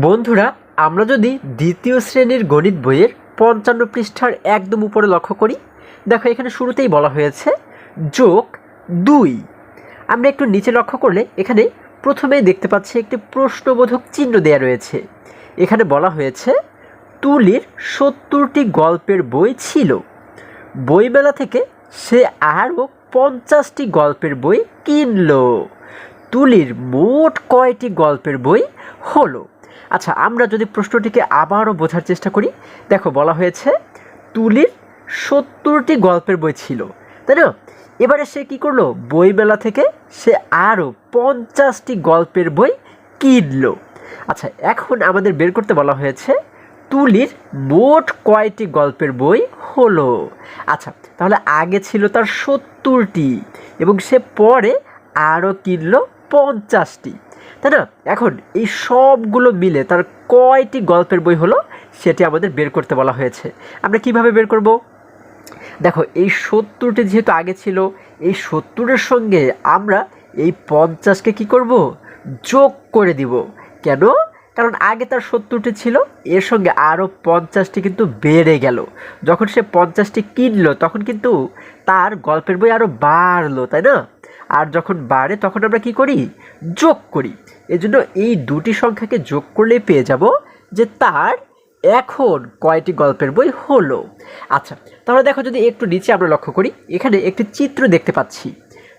বন্ধুরা, আমরা যদি দ্বিতীয় শ্রেণীর গণিত বইয়ের ৫৫ পৃষ্ঠার একদম উপরে লক্ষ্য করি, দেখো এখানে শুরুতেই বলা হয়েছে যোগ ২। আমরা একটু নিচে লক্ষ্য করলে এখানে প্রথমেই দেখতে পাচ্ছি একটি প্রশ্নবোধক চিহ্ন দেয়া রয়েছে। এখানে বলা হয়েছে তুলির ৭০টি গল্পের বই ছিল। বইমেলা থেকে সে আরও ৫০টি গল্পের বই কিনল। তুলির মোট কয়টি গল্পের বই হলো? আচ্ছা, আমরা যদি প্রশ্নটিকে আবারও বোঝার চেষ্টা করি, দেখো বলা হয়েছে তুলির ৭০টি গল্পের বই ছিল, তাই না? এবারে সে কী করলো? বইমেলা থেকে সে আরও ৫০টি গল্পের বই কিনলো। আচ্ছা, এখন আমাদের বের করতে বলা হয়েছে তুলির মোট কয়টি গল্পের বই হলো। আচ্ছা, তাহলে আগে ছিল তার ৭০টি এবং সে পরে আরও কিনলো ৫০টি, তাই না? এখন এই সবগুলো মিলে তার কয়টি গল্পের বই হলো সেটি আমাদের বের করতে বলা হয়েছে। আমরা কিভাবে বের করব? দেখো, এই ৭০টি যেহেতু আগে ছিল, এই ৭০-এর সঙ্গে আমরা এই ৫০কে কী করব? যোগ করে দিব। কেন? কারণ আগে তার ৭০টি ছিল, এর সঙ্গে আরও ৫০টি কিন্তু বেড়ে গেল। যখন সে ৫০টি কিনলো তখন কিন্তু তার গল্পের বই আরও বাড়লো, তাই না? আর যখন বাড়ে তখন আমরা কি করি? যোগ করি। এজন্য এই দুটি সংখ্যাকে যোগ করলেই পেয়ে যাব যে তার এখন কয়টি গল্পের বই হলো। আচ্ছা, তাহলে দেখো, যদি একটু নিচে আমরা লক্ষ্য করি, এখানে একটি চিত্র দেখতে পাচ্ছি,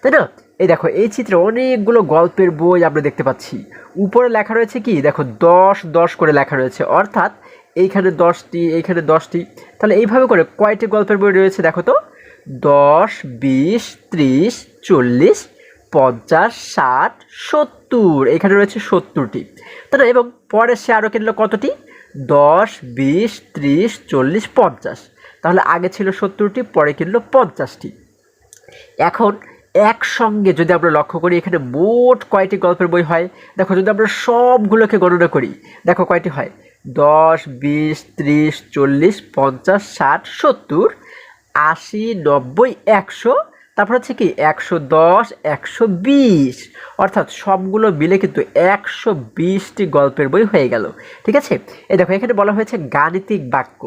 তাই না? এই দেখো, এই চিত্রে অনেকগুলো গল্পের বই আমরা দেখতে পাচ্ছি। উপরে লেখা রয়েছে কি? দেখো, ১০ ১০ করে লেখা রয়েছে, অর্থাৎ এইখানে ১০টি, এইখানে ১০টি। তাহলে এইভাবে করে কয়টি গল্পের বই রয়েছে দেখো তো? ১০, ২০, ৩০, ৪০, ৫০, ৬০, ৭০। এখানে রয়েছে ৭০টি, তাই না? এবং পরে সে আরও কিনলো কতটি? ১০, ২০, ৩০, ৪০, ৫০। তাহলে আগে ছিল ৭০টি, পরে কিনলো ৫০টি। এখন একসঙ্গে যদি আমরা লক্ষ্য করি এখানে মোট কয়টি গল্পের বই হয়, দেখো যদি আমরা সবগুলোকে গণনা করি, দেখো কয়টি হয়? ১০, ২০, ৩০, ৪০, ৫০, ৬০, ৭০, ৮০, ৯০, ১০০। তারপর হচ্ছে কি ১১০, ১২০, অর্থাৎ সবগুলো মিলে কিন্তু ১২০টি গল্পের বই হয়ে গেল। ঠিক আছে? এই দেখো, এখানে বলা হয়েছে গাণিতিক বাক্য।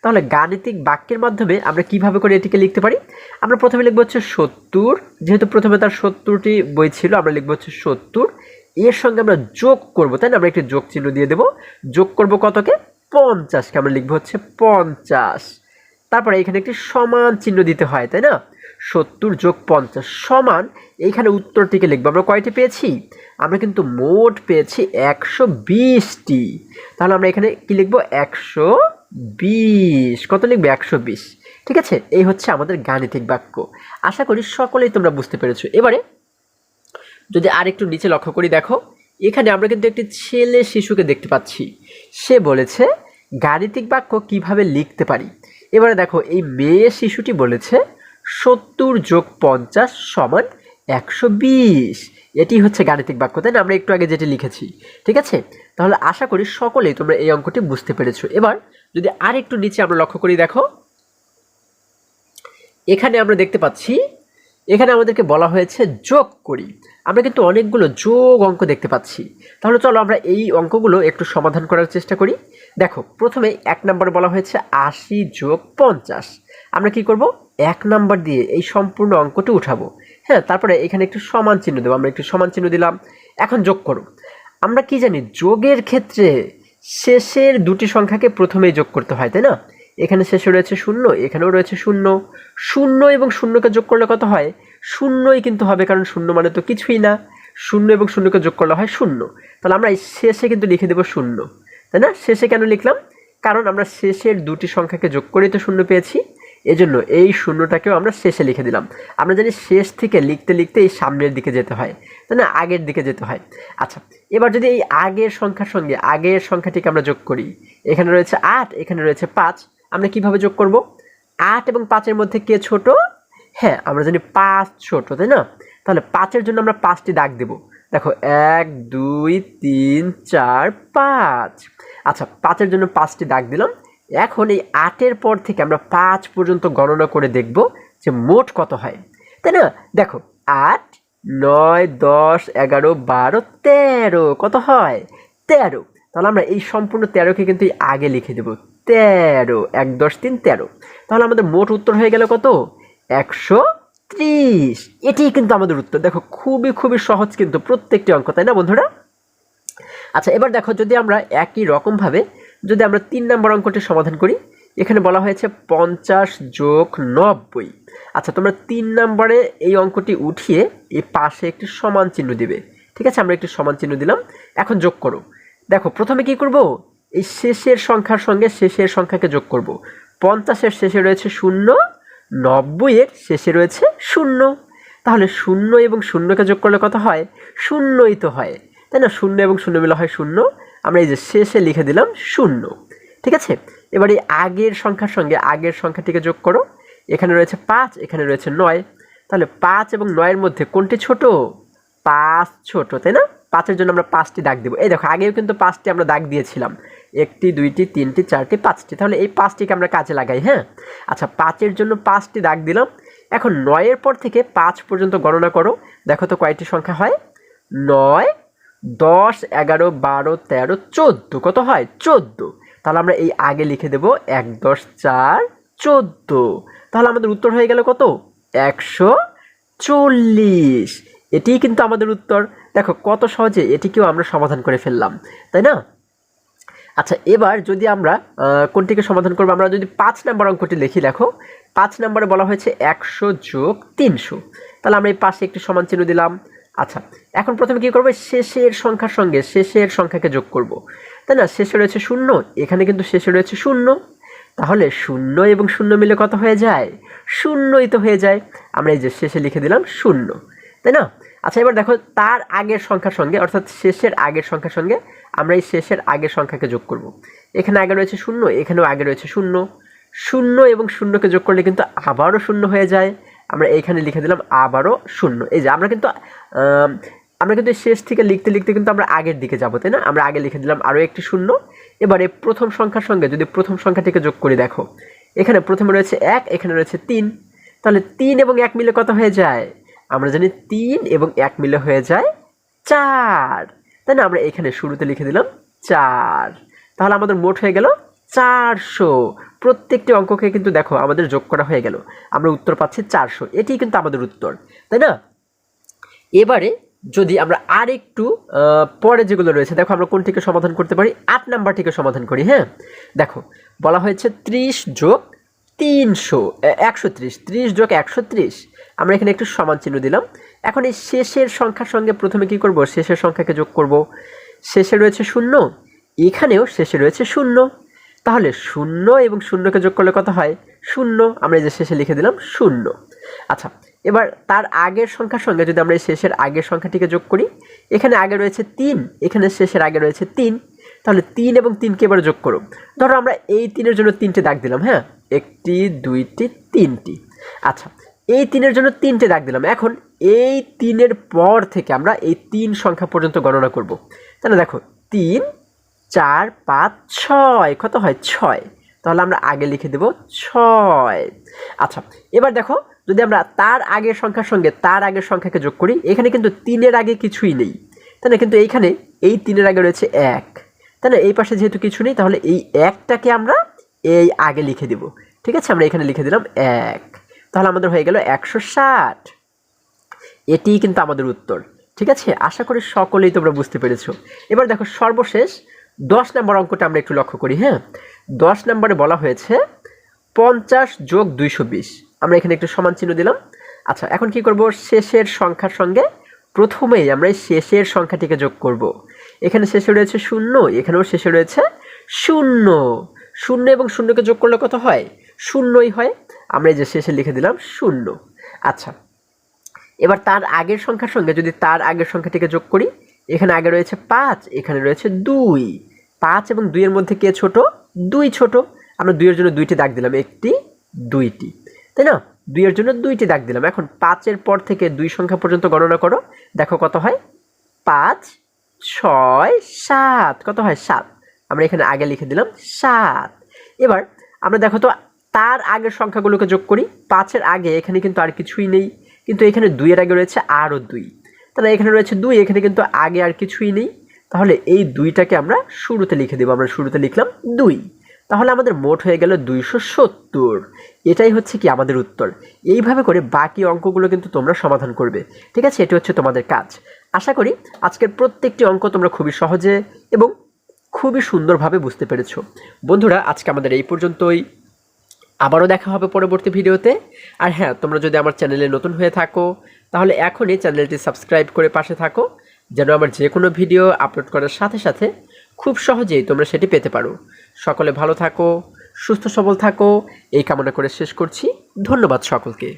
তাহলে গাণিতিক বাক্যের মাধ্যমে আমরা কিভাবে করে এটিকে লিখতে পারি? আমরা প্রথমে লিখবো হচ্ছে ৭০, যেহেতু প্রথমে তার ৭০টি বই ছিল, আমরা লিখবো হচ্ছে ৭০। এর সঙ্গে আমরা যোগ করবো, তাই না? আমরা একটি যোগ চিহ্ন দিয়ে দেবো। যোগ করবো কতকে? ৫০কে আমরা লিখবো হচ্ছে ৫০। তারপরে এখানে একটি সমান চিহ্ন দিতে হয়, তাই না? ৭০ যোগ ৫০ সমান, এইখানে উত্তরটিকে লিখবো। আমরা কয়টি পেয়েছি? আমরা কিন্তু মোট পেয়েছি ১২০টি। তাহলে আমরা এখানে কি লিখবো? ১২০। কত লিখবে? ১২০। ঠিক আছে? এই হচ্ছে আমাদের গাণিতিক বাক্য। আশা করি সকলেই তোমরা বুঝতে পেরেছো। এবারে যদি আরেকটু নিচে লক্ষ্য করি, দেখো এখানে আমরা কিন্তু একটি ছেলে শিশুকে দেখতে পাচ্ছি। সে বলেছে গাণিতিক বাক্য কিভাবে লিখতে পারি। এবারে দেখো, এই মেয়ে শিশুটি বলেছে ৭০ যোগ ৫০ সমান ১২০। এটি হচ্ছে গাণিতিক বাক্য, তাই না? আমরা একটু আগে যেটি লিখেছি। ঠিক আছে? তাহলে আশা করি সকলেই তোমরা এই অঙ্কটি বুঝতে পেরেছো। এবার যদি আরেকটু নিচে আমরা লক্ষ্য করি, দেখো এখানে আমরা দেখতে পাচ্ছি, এখানে আমাদেরকে বলা হয়েছে যোগ করি। আমরা কিন্তু অনেকগুলো যোগ অঙ্ক দেখতে পাচ্ছি। তাহলে চলো আমরা এই অঙ্কগুলো একটু সমাধান করার চেষ্টা করি। দেখো, প্রথমে ১ নম্বরে বলা হয়েছে ৮০ যোগ ৫০। আমরা কি করব? ১ নাম্বার দিয়ে এই সম্পূর্ণ অঙ্কটি উঠাবো। হ্যাঁ, তারপরে এখানে একটু সমান চিহ্ন দেবো। আমরা একটু সমান চিহ্ন দিলাম। এখন যোগ করো। আমরা কি জানি? যোগের ক্ষেত্রে শেষের দুটি সংখ্যাকে প্রথমেই যোগ করতে হয়, তাই না? এখানে শেষে রয়েছে ০, এখানেও রয়েছে ০। ০ এবং ০কে যোগ করলে কত হয়? ০ই কিন্তু হবে, কারণ ০ মানে তো কিছুই না। ০ এবং ০কে যোগ করলে হয় ০। তাহলে আমরা এই শেষে কিন্তু লিখে দেবো ০, তাই না? শেষে কেন লিখলাম? কারণ আমরা শেষের দুটি সংখ্যাকে যোগ করেই তো ০ পেয়েছি। এজন্য এই ০টাকেও আমরা শেষে লিখে দিলাম। আমরা জানি শেষ থেকে লিখতে লিখতে এই সামনের দিকে যেতে হয়, তাই না? আগের দিকে যেতে হয়। আচ্ছা, এবার যদি এই আগের সংখ্যার সঙ্গে আগের সংখ্যাটিকে আমরা যোগ করি, এখানে রয়েছে ৮, এখানে রয়েছে ৫। আমরা কিভাবে যোগ করব? ৮ এবং ৫-এর মধ্যে কে ছোট? হ্যাঁ, আমরা জানি ৫ ছোট, তাই না? তাহলে ৫-এর জন্য আমরা ৫টি দাগ দেব। দেখো ১, ২, ৩, ৪, ৫। আচ্ছা, ৫-এর জন্য ৫টি দাগ দিলাম। এখন এই ৮-এর পর থেকে আমরা ৫ পর্যন্ত গণনা করে দেখব যে মোট কত হয়, তাই না? দেখো ৮, ৯, ১০, ১১, ১২, ১৩। কত হয়? ১৩। তাহলে আমরা এই সম্পূর্ণ 13কে কিন্তু আগে লিখে দেব 13, 1 10 3 13। তাহলে আমাদের মোট উত্তর হয়ে গেল কত? 130। এটাই কিন্তু আমাদের উত্তর। দেখো খুবই খুবই সহজ কিন্তু প্রত্যেকটি অঙ্ক, তাই না বন্ধুরা? আচ্ছা এবার দেখো যদি আমরা একই রকমভাবে যদি আমরা 3 নম্বর অঙ্কটি সমাধান করি, এখানে বলা হয়েছে 50 যোগ 90। আচ্ছা তোমরা 3 নম্বরে এই অঙ্কটি উঠিয়ে এই পাশে একটি সমান চিহ্ন দিবে। ঠিক আছে, আমরা একটি সমান চিহ্ন দিলাম। এখন যোগ করো। দেখো প্রথমে কি করব, এই শেষের সংখ্যার সঙ্গে শেষের সংখ্যাকে যোগ করব। 50-এর শেষে রয়েছে 0, 90-এর শেষে রয়েছে 0। তাহলে 0 এবং 0কে যোগ করলে কত হয়? 0ই তো হয়, তাই না? 0 এবং 0 মিলে হয় 0। আমরা এই যে শেষে লিখে দিলাম 0। ঠিক আছে, এবার এই আগের সংখ্যার সঙ্গে আগের সংখ্যাটিকে যোগ করো। এখানে রয়েছে 5, এখানে রয়েছে 9। তাহলে 5 এবং 9-এর মধ্যে কোনটি ছোট? 5 ছোট, তাই না? 5-এর জন্য আমরা 5টি দাগ দেব। এই দেখো আগেও কিন্তু 5টি আমরা দাগ দিয়েছিলাম, 1টি 2টি 3টি 4টি 5টি। তাহলে এই 5টিকে আমরা কাজে লাগাই। হ্যাঁ, আচ্ছা 5-এর জন্য 5টি দাগ দিলাম। এখন 9-এর পর থেকে 5 পর্যন্ত গণনা করো। দেখো তো কয়টি সংখ্যা হয়? 9, 10, 11, 12, 13, 14। কত হয়? 14। তাহলে আমরা এই আগে লিখে দেব 1 10 4 14। তাহলে আমাদের উত্তর হয়ে গেল কত? 140। এটিই কিন্তু আমাদের উত্তর। দেখো কত সহজে এটিকেও আমরা সমাধান করে ফেললাম, তাই না? আচ্ছা এবার যদি আমরা কোনটিকে সমাধান করবো, আমরা যদি 5 নম্বর অঙ্কটি লিখি। দেখো 5 নম্বরে বলা হয়েছে 100 যোগ 300। তাহলে আমরা এই পাশে একটি সমান চিহ্ন দিলাম। আচ্ছা এখন প্রথমে কি করবো, শেষের সংখ্যার সঙ্গে শেষের সংখ্যাকে যোগ করব, তাই না? শেষে রয়েছে 0, এখানে কিন্তু শেষে রয়েছে 0। তাহলে 0 এবং 0 মিলে কত হয়ে যায়? 0ই তো হয়ে যায়। আমরা এই যে শেষে লিখে দিলাম 0, তাই না? আচ্ছা এবার দেখো তার আগের সংখ্যার সঙ্গে অর্থাৎ শেষের আগের সংখ্যার সঙ্গে আমরা এই শেষের আগের সংখ্যাকে যোগ করব। এখানে আগে রয়েছে 0, এখানেও আগে রয়েছে 0। 0 এবং 0কে যোগ করলে কিন্তু আবারও 0 হয়ে যায়। আমরা এইখানে লিখে দিলাম আবারও 0। এই যে আমরা কিন্তু শেষ থেকে লিখতে লিখতে কিন্তু আমরা আগের দিকে যাব, তাই না? আমরা আগে লিখে দিলাম আরও একটি 0। এবারে প্রথম সংখ্যার সঙ্গে যদি প্রথম সংখ্যাটিকে যোগ করি, দেখো এখানে প্রথমে রয়েছে 1, এখানে রয়েছে 3। তাহলে 3 এবং 1 মিলে কত হয়ে যায়? আমরা জানি 3 এবং 1 মিলে হয়ে যায় 4, তাই না? আমরা এখানে শুরুতে লিখে দিলাম 4। তাহলে আমাদের মোট হয়ে গেল 400। প্রত্যেকটি অঙ্ককে কিন্তু দেখো আমাদের যোগ করা হয়ে গেল, আমরা উত্তর পাচ্ছি 400। এটি কিন্তু আমাদের উত্তর, তাই না? এবারে যদি আমরা আর একটু পরে যেগুলো রয়েছে, দেখো আমরা কোনটিকে সমাধান করতে পারি? 8 নাম্বারটিকে সমাধান করি। হ্যাঁ দেখো বলা হয়েছে 30 যোগ 300 130, 30 যোগ 130। আমরা এখানে একটু সমান চিহ্ন দিলাম। এখন এই শেষের সংখ্যার সঙ্গে প্রথমে কি করব? শেষের সংখ্যাকে যোগ করব। শেষে রয়েছে 0, এখানেও শেষে রয়েছে 0। তাহলে 0 এবং 0কে যোগ করলে কত হয়? 0। আমরা এই যে শেষে লিখে দিলাম 0। আচ্ছা এবার তার আগের সংখ্যার সঙ্গে যদি আমরা এই শেষের আগের সংখ্যাটিকে যোগ করি, এখানে আগে রয়েছে 3, এখানে শেষের আগে রয়েছে 3। তাহলে 3 এবং 3কে এবার যোগ করো। ধরো আমরা এই 3-এর জন্য 3টে দাগ দিলাম। হ্যাঁ, 1টি 2টি 3টি। আচ্ছা এই 3-এর জন্য 3টে দাগ দিলাম। এখন এই 3-এর পর থেকে আমরা এই 3 সংখ্যা পর্যন্ত গণনা করব। তাহলে দেখো 3, 4, 5, 6। কত হয়? 6। তাহলে আমরা আগে লিখে দেব 6। আচ্ছা এবার দেখো যদি আমরা তার আগের সংখ্যার সঙ্গে তার আগের সংখ্যাকে যোগ করি, এখানে কিন্তু 3-এর আগে কিছুই নেই, তাই না? কিন্তু এইখানে এই 3-এর আগে রয়েছে 1, তাই না? এই পাশে যেহেতু কিছু নেই, তাহলে এই 1টাকে আমরা এই আগে লিখে দেব। ঠিক আছে, আমরা এখানে লিখে দিলাম 1। তাহলে আমাদের হয়ে গেল 160। এটিই কিন্তু আমাদের উত্তর। ঠিক আছে, আশা করি সকলেই তোমরা বুঝতে পেরেছো। এবার দেখো সর্বশেষ 10 নম্বর অঙ্কটা আমরা একটু লক্ষ্য করি। হ্যাঁ 10 নম্বরে বলা হয়েছে 50 যোগ 220। আমরা এখানে একটু সমান চিহ্ন দিলাম। আচ্ছা এখন কি করব? শেষের সংখ্যার সঙ্গে প্রথমেই আমরা এই শেষের সংখ্যাটিকে যোগ করব। এখানে শেষে রয়েছে 0, এখানেও শেষে রয়েছে 0। 0 এবং 0কে যোগ করলে কত হয়? 0ই হয়। আমরা এই যে শেষে লিখে দিলাম 0। আচ্ছা এবার তার আগের সংখ্যার সঙ্গে যদি তার আগের সংখ্যাটিকে যোগ করি, এখানে আগে রয়েছে 5, এখানে রয়েছে 2। 5 এবং 2 এর মধ্যে কে ছোট? 2 ছোট। আমরা 2 এর জন্য 2টি দাগ দিলাম, 1টি 2টি, তাই না? 2 এর জন্য 2টি দাগ দিলাম। এখন 5-এর পর থেকে 2 সংখ্যা পর্যন্ত গণনা করো। দেখো কত হয়? 5, 6, 7। কত হয়? 7। আমরা এখানে আগে লিখে দিলাম 7। এবার আমরা দেখো তো তার আগের সংখ্যাগুলোকে যোগ করি। 5-এর আগে এখানে কিন্তু আর কিছুই নেই, কিন্তু এখানে 2-এর আগে রয়েছে আরও 2। তাহলে এখানে রয়েছে 2, এখানে কিন্তু আগে আর কিছুই নেই। তাহলে এই 2টাকে আমরা শুরুতে লিখে দেব। আমরা শুরুতে লিখলাম 2, তাহলে আমাদের মোট হয়ে গেল 270। এটাই হচ্ছে কি আমাদের উত্তর। এইভাবে করে বাকি অঙ্কগুলো কিন্তু তোমরা সমাধান করবে, ঠিক আছে? এটা হচ্ছে তোমাদের কাজ। আশা করি আজকের প্রত্যেকটি অঙ্ক তোমরা খুবই সহজে এবং খুবই সুন্দরভাবে বুঝতে পেরেছো। বন্ধুরা, আজকে আমাদের এই পর্যন্তই। আবারও দেখা হবে পরবর্তী ভিডিওতে। আর হ্যাঁ, তোমরা যদি আমার চ্যানেলে নতুন হয়ে থাকো তাহলে এখনই চ্যানেলটি সাবস্ক্রাইব করে পাশে থাকো, যেন আমার যে কোনো ভিডিও আপলোড করার সাথে সাথে খুব সহজেই তোমরা সেটি পেতে পারো। সকলে ভালো থাকো, সুস্থ সবল থাকো, এই কামনা করে শেষ করছি। ধন্যবাদ সকলকে।